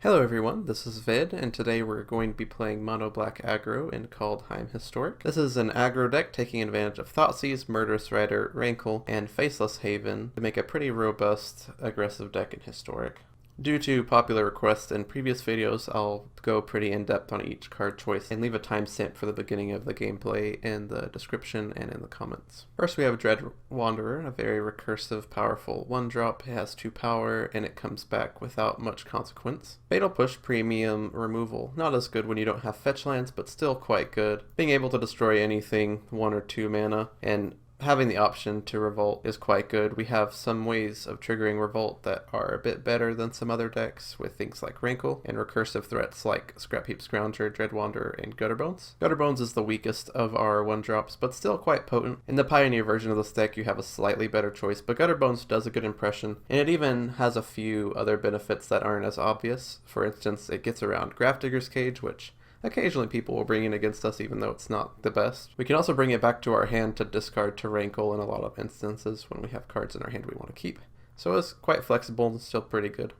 Hello everyone, this is Vid, and today we're going to be playing Mono Black Aggro in Kaldheim Historic. This is an aggro deck taking advantage of Thoughtseize, Murderous Rider, Rankle, and Faceless Haven to make a pretty robust, aggressive deck in Historic. Due to popular requests in previous videos, I'll go pretty in-depth on each card choice and leave a timestamp for the beginning of the gameplay in the description and in the comments. First we have Dread Wanderer, a very recursive, powerful 1-drop. It has 2 power and it comes back without much consequence. Fatal Push Premium Removal, not as good when you don't have fetch lands, but still quite good. Being able to destroy anything 1 or 2 mana, and having the option to revolt is quite good. We have some ways of triggering revolt that are a bit better than some other decks with things like Rankle and recursive threats like Scrapheap Scrounger, Dread Wanderer, and Gutterbones. Gutterbones is the weakest of our 1-drops, but still quite potent. In the Pioneer version of this deck you have a slightly better choice, but Gutterbones does a good impression, and it even has a few other benefits that aren't as obvious. For instance, it gets around Grafdigger's Cage, which occasionally people will bring in against us even though it's not the best. We can also bring it back to our hand to discard to Rankle in a lot of instances when we have cards in our hand we want to keep. So it's quite flexible and still pretty good.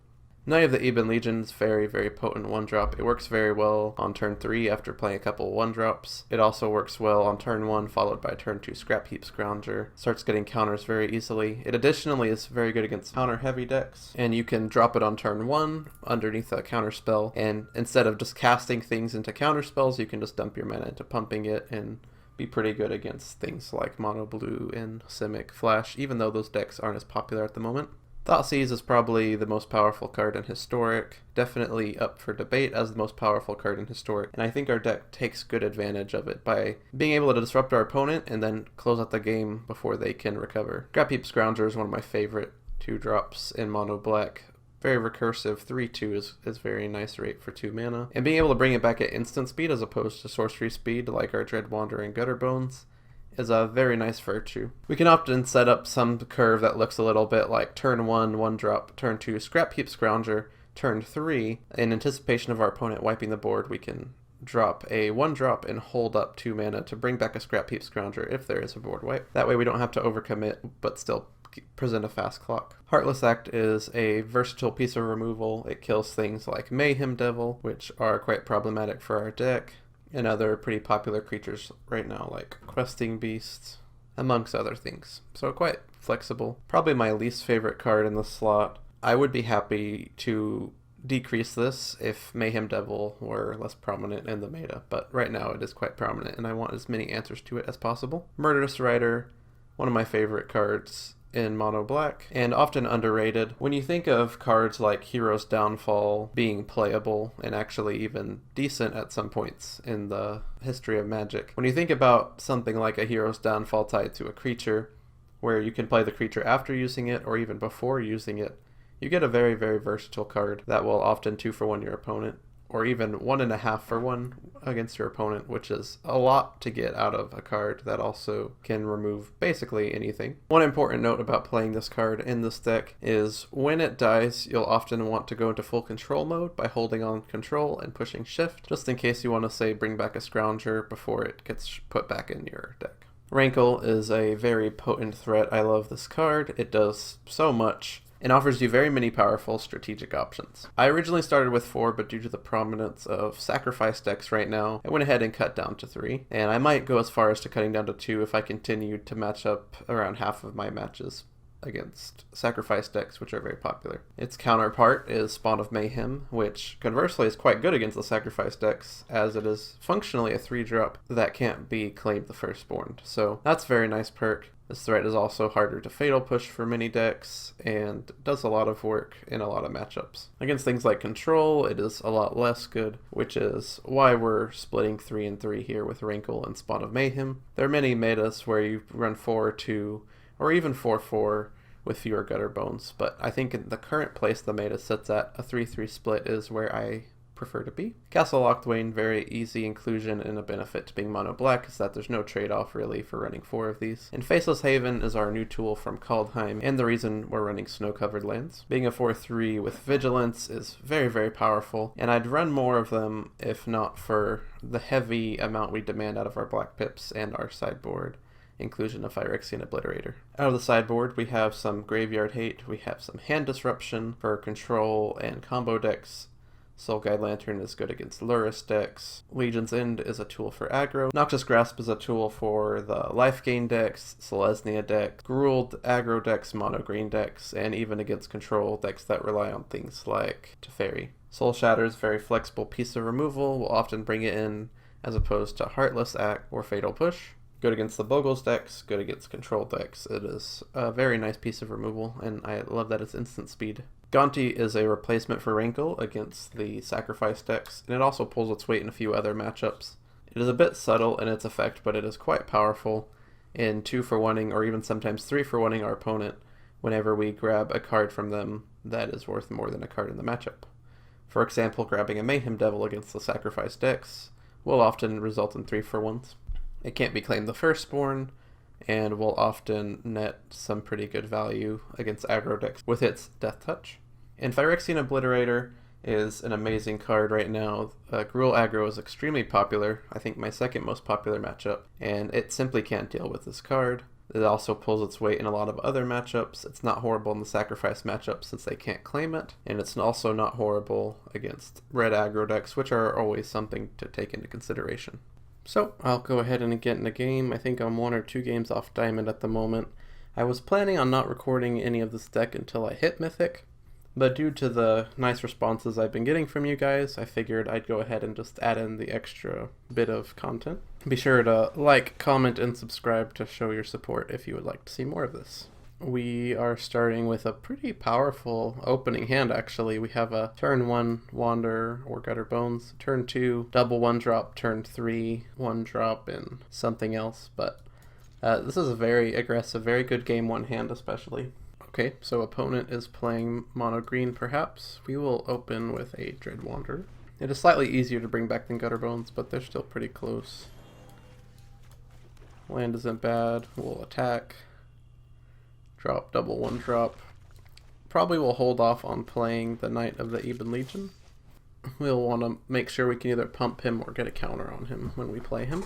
Now you have the Ebon Legion, very potent 1-drop. It works very well on turn 3 after playing a couple 1-drops. It also works well on turn 1 followed by turn 2 Scrapheap Scrounger. Starts getting counters very easily. It additionally is very good against counter heavy decks, and you can drop it on turn 1 underneath a counter spell, and instead of just casting things into counter spells you can just dump your mana into pumping it and be pretty good against things like Mono Blue and Simic Flash, even though those decks aren't as popular at the moment. Thoughtseize is probably the most powerful card in Historic, definitely up for debate as the most powerful card in Historic, and I think our deck takes good advantage of it by being able to disrupt our opponent and then close out the game before they can recover. Scrapheap Scrounger is one of my favorite 2-drops in Mono Black. Very recursive, 3/2 is very nice rate for 2 mana, and being able to bring it back at instant speed as opposed to sorcery speed like our Dread Wanderer and Gutterbones is a very nice virtue. We can often set up some curve that looks a little bit like turn 1, 1-drop, turn 2, Scrapheap Scrounger, turn 3. In anticipation of our opponent wiping the board, we can drop a 1-drop and hold up 2 mana to bring back a Scrapheap Scrounger if there is a board wipe. That way we don't have to overcommit, but still present a fast clock. Heartless Act is a versatile piece of removal. It kills things like Mayhem Devil, which are quite problematic for our deck, and other pretty popular creatures right now like Questing Beasts, amongst other things. So quite flexible. Probably my least favorite card in the slot. I would be happy to decrease this if Mayhem Devil were less prominent in the meta, but right now it is quite prominent and I want as many answers to it as possible. Murderous Rider, one of my favorite cards in Mono Black, and often underrated. When you think of cards like Hero's Downfall being playable and actually even decent at some points in the history of Magic, when you think about something like a Hero's Downfall tied to a creature, where you can play the creature after using it or even before using it, you get a very versatile card that will often 2-for-1 your opponent, or even 1.5-for-1 against your opponent, which is a lot to get out of a card that also can remove basically anything. One important note about playing this card in this deck is when it dies, you'll often want to go into full control mode by holding on control and pushing shift, just in case you want to say bring back a Scrounger before it gets put back in your deck. Rankle is a very potent threat. I love this card. It does so much and offers you very many powerful strategic options. I originally started with 4, but due to the prominence of sacrifice decks right now, I went ahead and cut down to 3, and I might go as far as to cutting down to 2 if I continue to match up around half of my matches against sacrifice decks, which are very popular. Its counterpart is Spawn of Mayhem, which conversely is quite good against the sacrifice decks, as it is functionally a 3-drop that can't be claimed the firstborn. So that's a very nice perk. This threat is also harder to Fatal Push for many decks, and does a lot of work in a lot of matchups. Against things like Control, it is a lot less good, which is why we're splitting 3 and 3 here with Rankle and Spawn of Mayhem. There are many metas where you run 4-2, or even 4-4 with fewer Gutterbones, but I think in the current place the meta sits at, a 3-3 split is where I prefer to be. Castle Locthwain, very easy inclusion, and a benefit to being Mono Black is that there's no trade-off really for running 4 of these. And Faceless Haven is our new tool from Kaldheim, and the reason we're running snow-covered lands. Being a 4-3 with Vigilance is very powerful, and I'd run more of them if not for the heavy amount we demand out of our black pips and our sideboard inclusion of Phyrexian Obliterator. Out of the sideboard, we have some Graveyard Hate, we have some Hand Disruption for control and combo decks, Soul Guide Lantern is good against Lurrus decks. Legion's End is a tool for aggro. Noxious Grasp is a tool for the life gain decks, Selesnya decks, Gruuled aggro decks, mono green decks, and even against control decks that rely on things like Teferi. Soul Shatter is a very flexible piece of removal. We'll often bring it in as opposed to Heartless Act or Fatal Push. Good against the Bogles decks, good against control decks. It is a very nice piece of removal, and I love that it's instant speed. Gonti is a replacement for Rankle against the sacrifice decks, and it also pulls its weight in a few other matchups. It is a bit subtle in its effect, but it is quite powerful in 2-for-1ing or even sometimes 3-for-1ing our opponent whenever we grab a card from them that is worth more than a card in the matchup. For example, grabbing a Mayhem Devil against the sacrifice decks will often result in 3-for-1s. It can't be claimed the Firstborn, and will often net some pretty good value against aggro decks with its Death Touch. And Phyrexian Obliterator is an amazing card right now. Gruul aggro is extremely popular, I think my second most popular matchup, and it simply can't deal with this card. It also pulls its weight in a lot of other matchups. It's not horrible in the sacrifice matchup since they can't claim it, and it's also not horrible against red aggro decks, which are always something to take into consideration. So I'll go ahead and get in the game. I think I'm 1 or 2 games off Diamond at the moment. I was planning on not recording any of this deck until I hit Mythic, but due to the nice responses I've been getting from you guys, I figured I'd go ahead and just add in the extra bit of content. Be sure to like, comment, and subscribe to show your support if you would like to see more of this. We are starting with a pretty powerful opening hand, actually. We have a turn 1 Wander or Gutterbones, turn 2 double 1-drop, turn 3 1-drop, and something else, but this is a very aggressive, very good game 1 hand especially. Okay, so opponent is playing mono green perhaps. We will open with a Dread Wanderer. It is slightly easier to bring back than Gutterbones, but they're still pretty close. Land isn't bad, we'll attack. Drop, double 1-drop. Probably will hold off on playing the Knight of the Ebon Legion. We'll want to make sure we can either pump him or get a counter on him when we play him.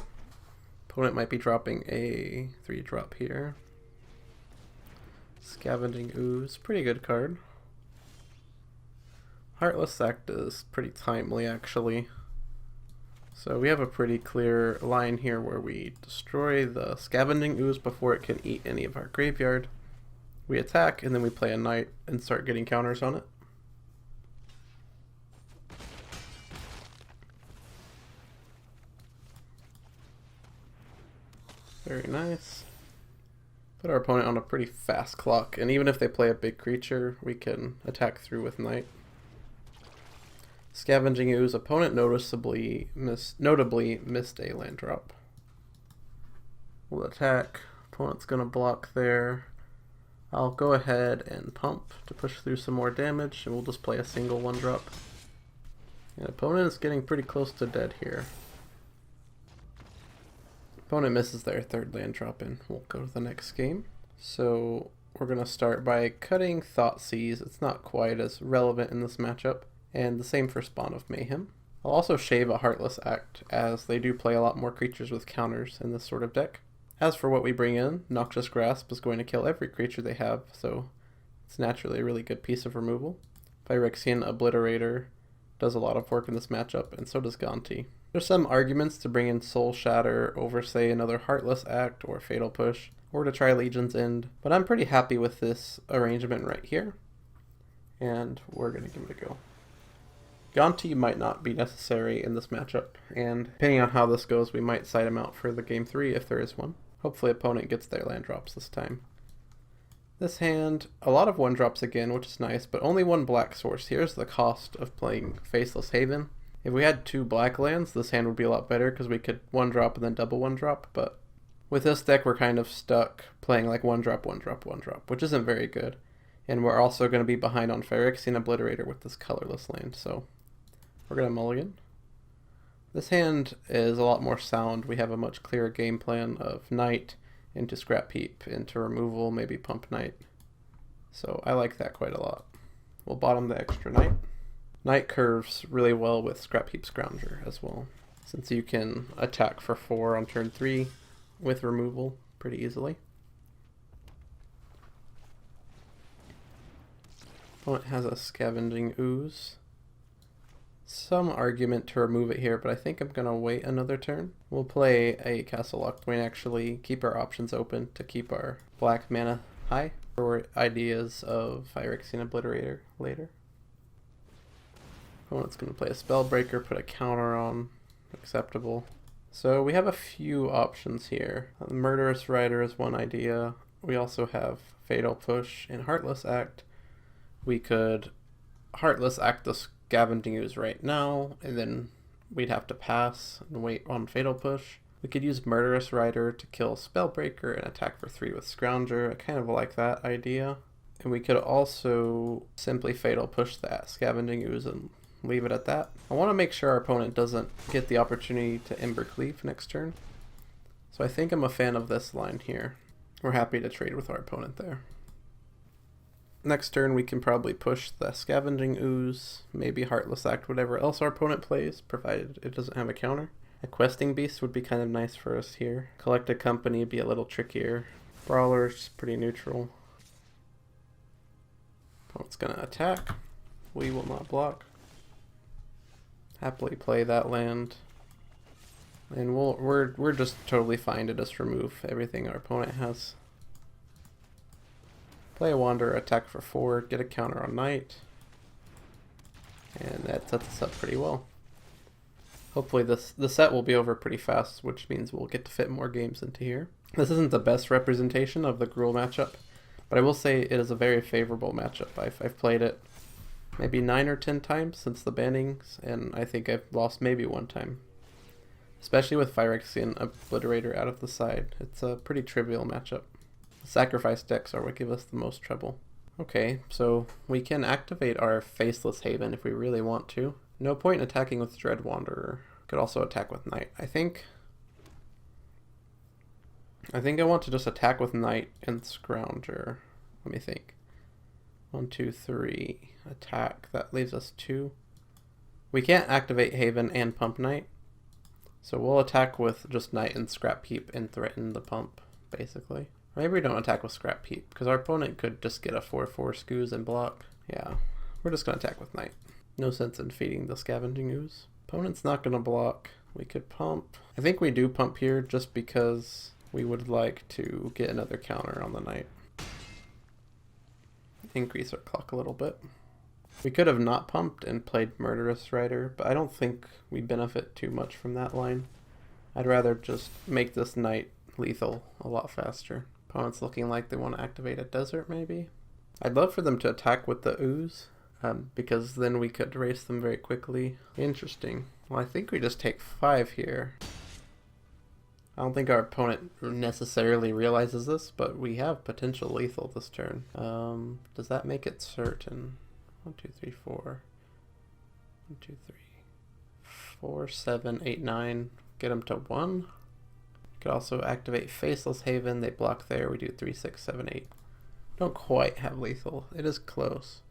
Opponent might be dropping a 3-drop here. Scavenging Ooze, pretty good card. Heartless Act is pretty timely actually. So we have a pretty clear line here where we destroy the Scavenging Ooze before it can eat any of our graveyard. We attack, and then we play a Knight and start getting counters on it. Very nice. Put our opponent on a pretty fast clock, and even if they play a big creature, we can attack through with Knight. Scavenging Ooze, opponent notably missed a land drop. We'll attack. Opponent's gonna block there. I'll go ahead and pump to push through some more damage, and we'll just play a single 1-drop. And opponent is getting pretty close to dead here. Opponent misses their 3rd land drop, and we'll go to the next game. So we're going to start by cutting Thoughtseize. It's not quite as relevant in this matchup, and the same for Spawn of Mayhem. I'll also shave a Heartless Act, as they do play a lot more creatures with counters in this sort of deck. As for what we bring in, Noxious Grasp is going to kill every creature they have, so it's naturally a really good piece of removal. Phyrexian Obliterator does a lot of work in this matchup, and so does Gonti. There's some arguments to bring in Soul Shatter over, say, another Heartless Act or Fatal Push, or to try Legion's End, but I'm pretty happy with this arrangement right here, and we're going to give it a go. Gonti might not be necessary in this matchup, and depending on how this goes, we might side him out for the game 3 if there is one. Hopefully opponent gets their land drops this time. This hand, a lot of 1-drops again, which is nice, but only 1 black source. Here's the cost of playing Faceless Haven. If we had 2 black lands, this hand would be a lot better because we could 1-drop and then double 1-drop, but with this deck we're kind of stuck playing like 1-drop, 1-drop, 1-drop, which isn't very good. And we're also going to be behind on Phyrexian Obliterator with this colorless land, so we're going to mulligan. This hand is a lot more sound. We have a much clearer game plan of Knight into Scrapheap, into removal, maybe pump Knight. So I like that quite a lot. We'll bottom the extra Knight. Knight curves really well with Scrapheap Scrounger as well, since you can attack for 4 on turn 3 with removal pretty easily. Opponent has a Scavenging Ooze. some argument to remove it here, but I think I'm going to wait another turn. We'll play a Castle Locthwain, actually, keep our options open to keep our black mana high for ideas of Phyrexian Obliterator later. Opponent's going to play a Spellbreaker, put a counter on, acceptable. So we have a few options here. Murderous Rider is one idea. We also have Fatal Push and Heartless Act. We could Heartless Act the Scavenging Ooze right now, and then we'd have to pass and wait on Fatal Push. We could use Murderous Rider to kill Spellbreaker and attack for 3 with Scrounger. I kind of like that idea. And we could also simply Fatal Push that Scavenging Ooze and leave it at that. I want to make sure our opponent doesn't get the opportunity to Ember Cleave next turn. So I think I'm a fan of this line here. We're happy to trade with our opponent there. Next turn we can probably push the Scavenging Ooze, maybe Heartless Act, whatever else our opponent plays, provided it doesn't have a counter. A Questing Beast would be kind of nice for us here. Collect a Company would be a little trickier. Brawler's pretty neutral. Opponent's gonna attack. We will not block. Happily play that land. And we're just totally fine to just remove everything our opponent has. Play a Wanderer, attack for 4, get a counter on Knight. And that sets us up pretty well. Hopefully the set will be over pretty fast, which means we'll get to fit more games into here. This isn't the best representation of the Gruul matchup, but I will say it is a very favorable matchup. I've played it maybe 9 or 10 times since the bannings, and I think I've lost maybe 1 time. Especially with Phyrexian Obliterator out of the side. It's a pretty trivial matchup. Sacrifice decks are what give us the most trouble. Okay, so we can activate our Faceless Haven if we really want to. No point attacking with Dread Wanderer. Could also attack with Knight. I think I want to just attack with Knight and Scrounger. Let me think. 1, 2, 3. Attack. That leaves us 2. We can't activate Haven and pump Knight. So we'll attack with just Knight and Scrapheap and threaten the pump, basically. Maybe we don't attack with Scrapheap, because our opponent could just get a 4/4 Scoos and block. Yeah, we're just going to attack with Knight. No sense in feeding the Scavenging Ooze. Opponent's not going to block. We could pump. I think we do pump here just because we would like to get another counter on the Knight. Increase our clock a little bit. We could have not pumped and played Murderous Rider, but I don't think we benefit too much from that line. I'd rather just make this Knight lethal a lot faster. Opponent's looking like they want to activate a Desert, maybe? I'd love for them to attack with the Ooze, because then we could race them very quickly. Interesting. Well, I think we just take 5 here. I don't think our opponent necessarily realizes this, but we have potential lethal this turn. Does that make it certain? 1, 2, 3, 4. 1, 2, 3, 4, 7, 8, 9. Get them to 1. Could also activate Faceless Haven. They block there. We do 3, 6, 7, 8. Don't quite have lethal. It is close.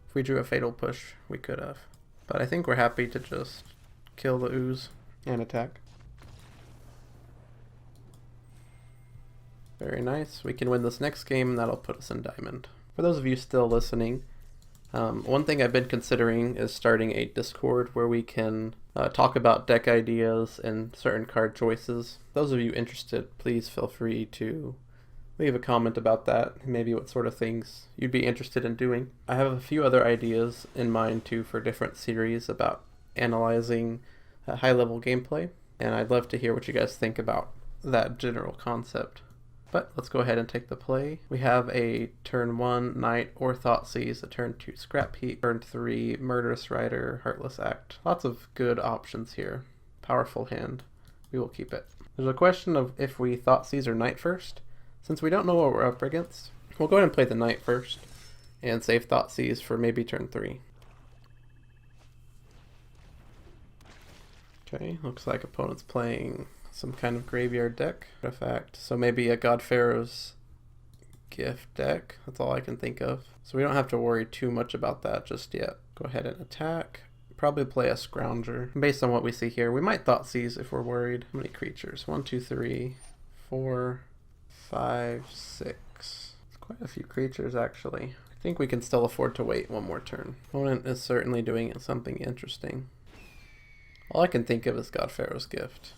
If we drew a Fatal Push, we could have. But I think we're happy to just kill the Ooze and attack. Very nice. We can win this next game, and that'll put us in Diamond. For those of you still listening, one thing I've been considering is starting a Discord where we can talk about deck ideas and certain card choices. Those of you interested, please feel free to leave a comment about that, maybe what sort of things you'd be interested in doing. I have a few other ideas in mind too for different series about analyzing high-level gameplay, and I'd love to hear what you guys think about that general concept. But let's go ahead and take the play. We have a turn 1 Knight or Thoughtseize, a turn 2 Scrapheap, turn 3 Murderous Rider, Heartless Act. Lots of good options here. Powerful hand. We will keep it. There's a question of if we Thoughtseize or Knight first. Since we don't know what we're up against, we'll go ahead and play the Knight first and save Thoughtseize for maybe turn 3. Okay, looks like opponent's playing some kind of graveyard deck artifact. So maybe a God Pharaoh's Gift deck. That's all I can think of. So we don't have to worry too much about that just yet. Go ahead and attack. Probably play a Scrounger. Based on what we see here, we might Thoughtseize if we're worried. How many creatures? 1, 2, 3, 4, 5, 6. It's quite a few creatures actually. I I think we can still afford to wait one more turn. Opponent is certainly doing something interesting. All I can think of is God Pharaoh's Gift.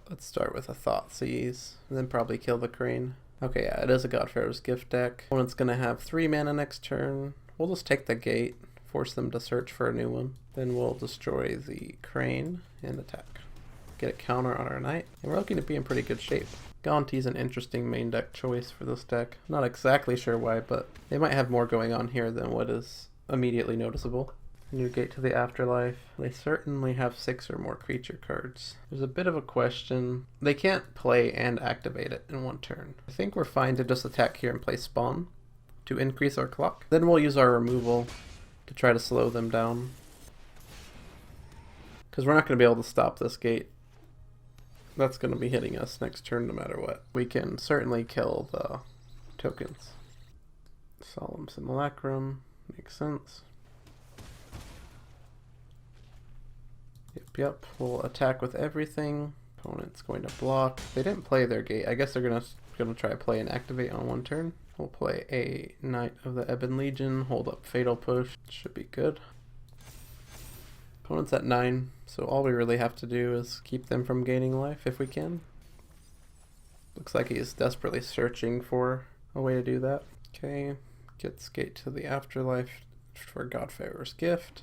Let's start with a Thoughtseize, and then probably kill the Crane. Okay, yeah, it is a God Pharaoh's Gift deck. Opponent's gonna have 3 mana next turn. We'll just take the gate, force them to search for a new one. Then we'll destroy the Crane and attack. Get a counter on our Knight, and we're looking to be in pretty good shape. Gonti's an interesting main deck choice for this deck. Not exactly sure why, but they might have more going on here than what is immediately noticeable. New Gate to the Afterlife. They certainly have 6 or more creature cards. There's a bit of a question. They can't play and activate it in one turn. I think we're fine to just attack here and play Spawn to increase our clock. Then we'll use our removal to try to slow them down, because we're not going to be able to stop this gate. That's going to be hitting us next turn no matter what. We can certainly kill the tokens. Solemn Simulacrum. Makes sense. Yep. We'll attack with everything. Opponent's going to block. They didn't play their gate. I guess they're gonna try to play and activate on one turn. We'll play a Knight of the Ebon Legion. Hold up Fatal Push. Should be good. Opponent's at 9, so all we really have to do is keep them from gaining life if we can. Looks like he's desperately searching for a way to do that. Okay, gets Gate to the Afterlife for God Pharaoh's Gift.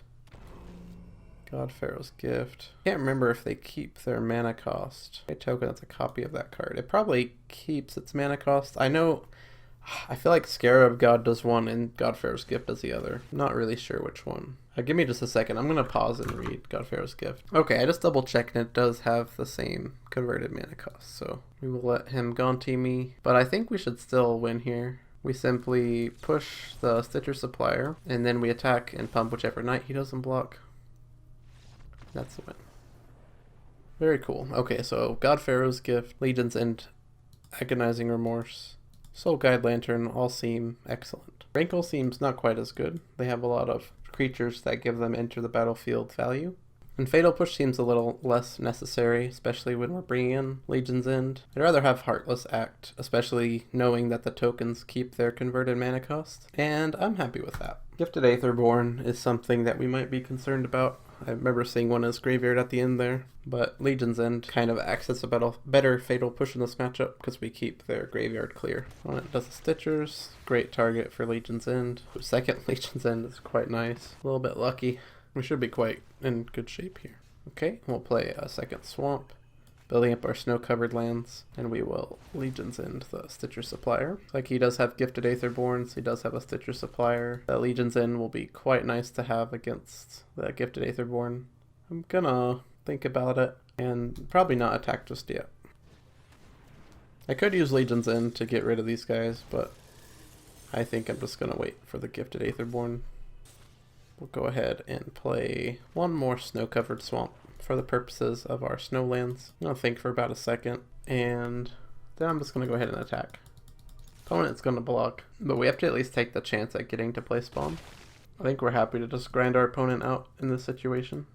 God Pharaoh's Gift. Can't remember if they keep their mana cost. A token that's a copy of that card. It probably keeps its mana cost. I feel like Scarab God does one and God Pharaoh's Gift does the other. I'm not really sure which one. Give me just a second. I'm going to pause and read God Pharaoh's Gift. Okay, I just double checked and it does have the same converted mana cost. So we will let him Gonti me. But I think we should still win here. We simply push the Stitcher Supplier and then we attack and pump whichever Knight he doesn't block. That's the win. Very cool. Okay, so God Pharaoh's Gift, Legion's End, Agonizing Remorse, Soul Guide Lantern all seem excellent. Rankle seems not quite as good. They have a lot of creatures that give them enter the battlefield value. And Fatal Push seems a little less necessary, especially when we're bringing in Legion's End. I'd rather have Heartless Act, especially knowing that the tokens keep their converted mana cost. And I'm happy with that. Gifted Aetherborn is something that we might be concerned about. I remember seeing one as graveyard at the end there, but Legion's End kind of acts as a better Fatal Push in this matchup because we keep their graveyard clear. Opponent does the Stitchers, great target for Legion's End. Second Legion's End is quite nice. A little bit lucky. We should be quite in good shape here. Okay, we'll play a second Swamp, building up our snow-covered lands, and we will Legion's End the Stitcher Supplier. Like he does have Gifted Aetherborns, he does have a Stitcher Supplier. The Legion's End will be quite nice to have against the Gifted Aetherborn. I'm gonna think about it and probably not attack just yet. I could use Legion's End to get rid of these guys, but I think I'm just gonna wait for the Gifted Aetherborn. We'll go ahead and play one more snow-covered swamp for the purposes of our snowlands. I'm gonna think for about a second, and then I'm just gonna go ahead and attack. Opponent's gonna block, but we have to at least take the chance at getting to play Spawn. I think we're happy to just grind our opponent out in this situation.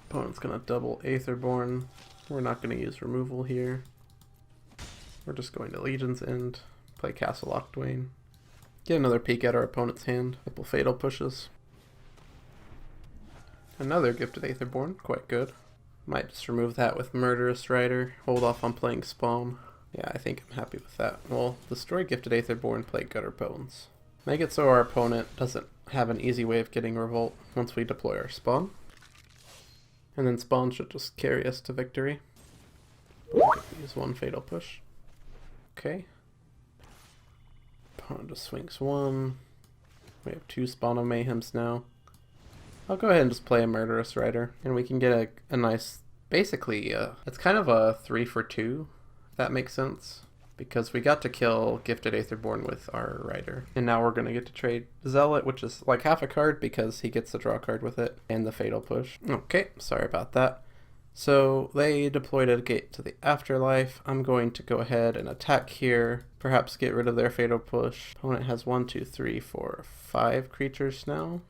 Opponent's gonna double Aetherborn. We're not gonna use removal here. We're just going to Legion's End, play Castle Locthwain. Get another peek at our opponent's hand. Couple Fatal Pushes. Another Gifted Aetherborn, quite good. Might just remove that with Murderous Rider. Hold off on playing Spawn. Yeah, I think I'm happy with that. We'll destroy Gifted Aetherborn, play Gutterbones. Make it so our opponent doesn't have an easy way of getting Revolt once we deploy our Spawn. And then Spawn should just carry us to victory. Use one Fatal Push. Okay. Opponent just swings one. We have 2 Spawn of Mayhems now. I'll go ahead and just play a Murderous Rider, and we can get a nice, basically, it's kind of a 3 for 2, if that makes sense. Because we got to kill Gifted Aetherborn with our Rider. And now we're going to get to trade Zealot, which is like half a card because he gets to draw a card with it, and the Fatal Push. Okay, sorry about that. So they deployed a Gate to the Afterlife. I'm going to go ahead and attack here, perhaps get rid of their Fatal Push. Opponent has 1, 2, 3, 4, 5 creatures now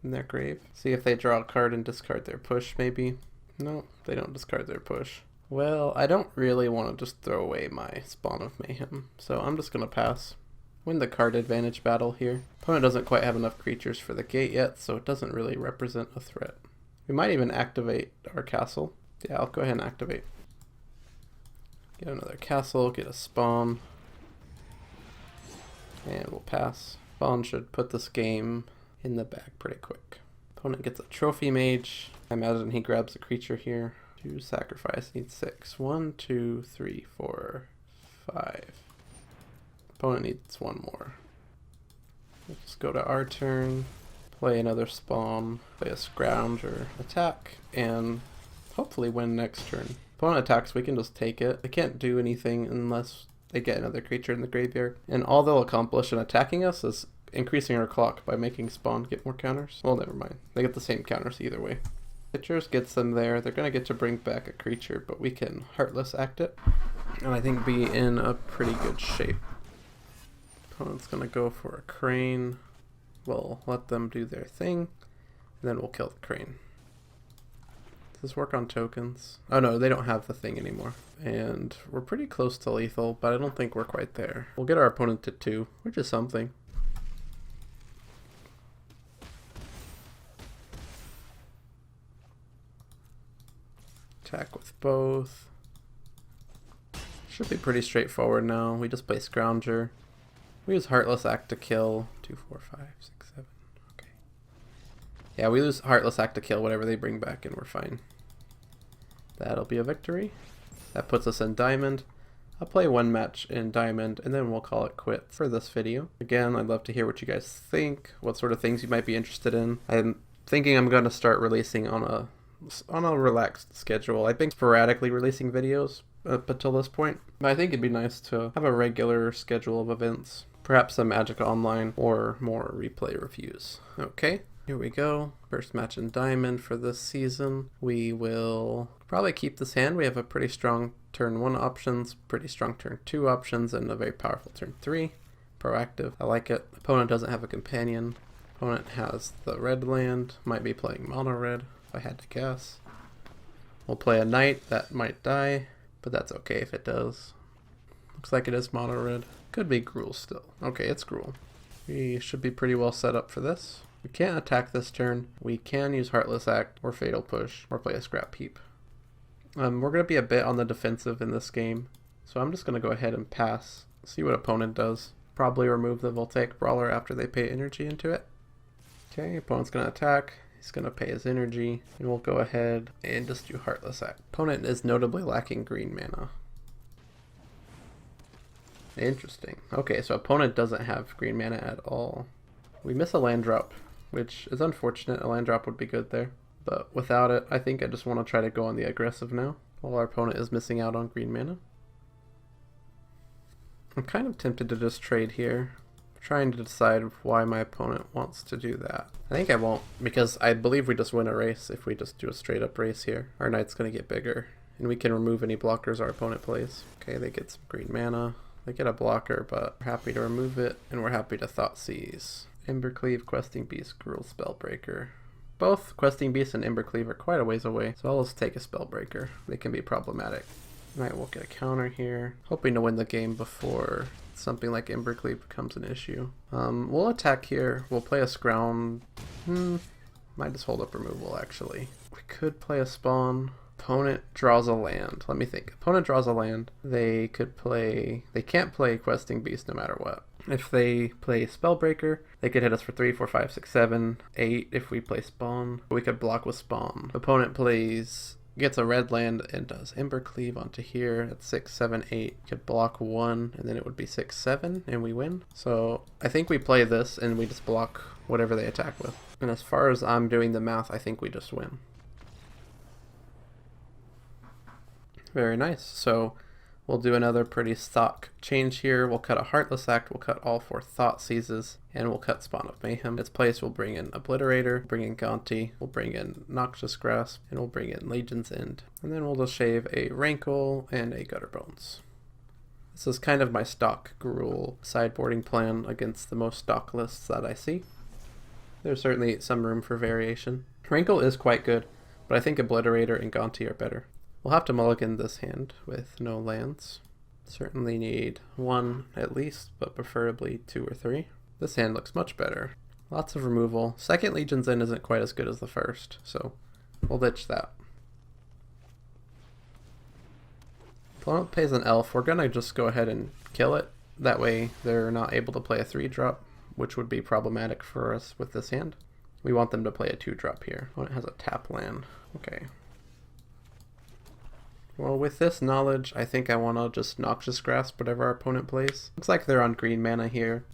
in their grave. See if they draw a card and discard their push, maybe. No, they don't discard their push. Well, I don't really want to just throw away my Spawn of Mayhem, so I'm just going to pass. Win the card advantage battle here. Opponent doesn't quite have enough creatures for the gate yet, so it doesn't really represent a threat. We might even activate our castle. Yeah, I'll go ahead and activate. Get another castle, get a spawn. And we'll pass. Spawn should put this game in the bag pretty quick. Opponent gets a trophy mage. I imagine he grabs a creature here. To sacrifice, needs 6. 1, 2, 3, 4, 5. Opponent needs 1 more. We'll just go to our turn, play another spawn, play a Scrounger, attack, and hopefully win next turn. Opponent attacks, we can just take it. They can't do anything unless they get another creature in the graveyard. And all they'll accomplish in attacking us is increasing our clock by making spawn get more counters. Well, never mind. They get the same counters either way. Pictures gets them there. They're going to get to bring back a creature, but we can Heartless Act it. And I think be in a pretty good shape. Opponent's going to go for a crane. We'll let them do their thing. And then we'll kill the crane. Does this work on tokens? Oh no, they don't have the thing anymore. And we're pretty close to lethal, but I don't think we're quite there. We'll get our opponent to 2, which is something. Attack with both. Should be pretty straightforward now. We just play Scrounger. We use Heartless Act to kill. 2, 4, 5, 6, 7. Okay. Yeah, we lose Heartless Act to kill whatever they bring back and we're fine. That'll be a victory. That puts us in Diamond. I'll play 1 match in Diamond and then we'll call it quits for this video. Again, I'd love to hear what you guys think, what sort of things you might be interested in. I'm thinking I'm going to start releasing on a relaxed schedule. I've been sporadically releasing videos up until this point, but I think it'd be nice to have a regular schedule of events, perhaps some Magic Online or more replay reviews. Okay, here we go. First match in Diamond for this season. We will probably keep this hand. We have a pretty strong turn 1 options, pretty strong turn 2 options, and a very powerful turn 3. Proactive, I like it. Opponent doesn't have a companion. Opponent has the red land, might be playing mono red. I had to guess. We'll play a knight that might die, but that's okay if it does. Looks like it is mono red. Could be Gruul still. Okay, it's Gruul. We should be pretty well set up for this. We can't attack this turn. We can use Heartless Act or Fatal Push or play a Scrapheap. We're going to be a bit on the defensive in this game, so I'm just going to go ahead and pass. See what opponent does. Probably remove the Voltaic Brawler after they pay energy into it. Okay, opponent's going to attack. He's going to pay his energy, and we'll go ahead and just do Heartless Act. Opponent is notably lacking green mana. Interesting. Okay, so opponent doesn't have green mana at all. We miss a land drop, which is unfortunate. A land drop would be good there. But without it, I think I just want to try to go on the aggressive now, while our opponent is missing out on green mana. I'm kind of tempted to just trade here. Trying to decide why my opponent wants to do that. I think I won't, because I believe we just win a race if we just do a straight up race here. Our knight's going to get bigger, and we can remove any blockers our opponent plays. Okay, they get some green mana. They get a blocker, but we're happy to remove it, and we're happy to Thoughtseize. Embercleave, Questing Beast, Gruul, Spellbreaker. Both Questing Beast and Embercleave are quite a ways away, so I'll just take a Spellbreaker. They can be problematic. Knight will get a counter here, hoping to win the game before something like Embercleave becomes an issue. We'll attack here. We'll play a Scround. Might just hold up removal, actually. We could play a Spawn. Opponent draws a land. Let me think. Opponent draws a land. They could play... They can't play Questing Beast no matter what. If they play Spellbreaker, they could hit us for 3, 4, 5, 6, 7, 8 if we play Spawn. We could block with Spawn. Opponent plays... Gets a red land and does Embercleave onto here at 6, 7, 8. Could block 1 and then it would be 6, 7 and we win. So I think we play this and we just block whatever they attack with. And as far as I'm doing the math, I think we just win. Very nice. So we'll do another pretty stock change here. We'll cut a Heartless Act, we'll cut all 4 Thoughtseizes, and we'll cut Spawn of Mayhem. In its place, we'll bring in Obliterator, bring in Gonti, we'll bring in Noxious Grasp, and we'll bring in Legion's End. And then we'll just shave a Rankle and a Gutterbones. This is kind of my stock Gruul sideboarding plan against the most stock lists that I see. There's certainly some room for variation. Rankle is quite good, but I think Obliterator and Gonti are better. We'll have to mulligan this hand with no lands. Certainly need one at least, but preferably 2 or 3. This hand looks much better. Lots of removal. Second Legion's End isn't quite as good as the first, so we'll ditch that. Opponent pays an elf. We're gonna just go ahead and kill it. That way they're not able to play a 3-drop, which would be problematic for us with this hand. We want them to play a 2-drop here. Opponent has a tap land. Okay. Well, with this knowledge, I think I want to just Noxious Grasp whatever our opponent plays. Looks like they're on green mana here.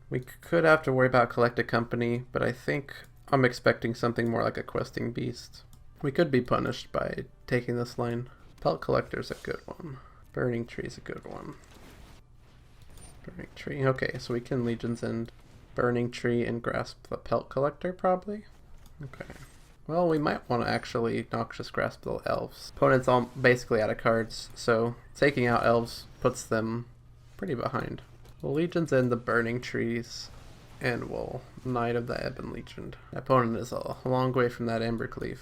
We could have to worry about Collect a Company, but I think I'm expecting something more like a Questing Beast. We could be punished by taking this line. Pelt Collector's a good one. Burning Tree's a good one. Burning Tree. Okay, so we can Legion's End Burning Tree and grasp the Pelt Collector, probably? Okay. Well, we might want to actually Noxious Grasp the Elves. Opponent's all basically out of cards, so taking out Elves puts them pretty behind. We'll Legion's End the Burning Trees, and we'll Knight of the Ebon Legion. Opponent is a long way from that Ambercleave.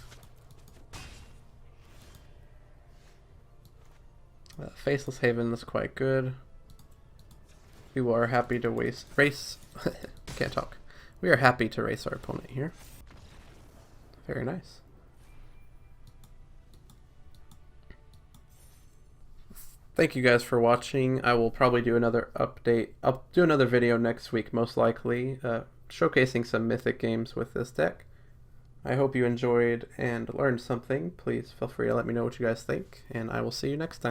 Faceless Haven is quite good. We are happy to can't talk. We are happy to race our opponent here. Very nice. Thank you guys for watching. I will probably do another update. I'll do another video next week, most likely, showcasing some Mythic games with this deck. I hope you enjoyed and learned something. Please feel free to let me know what you guys think, and I will see you next time.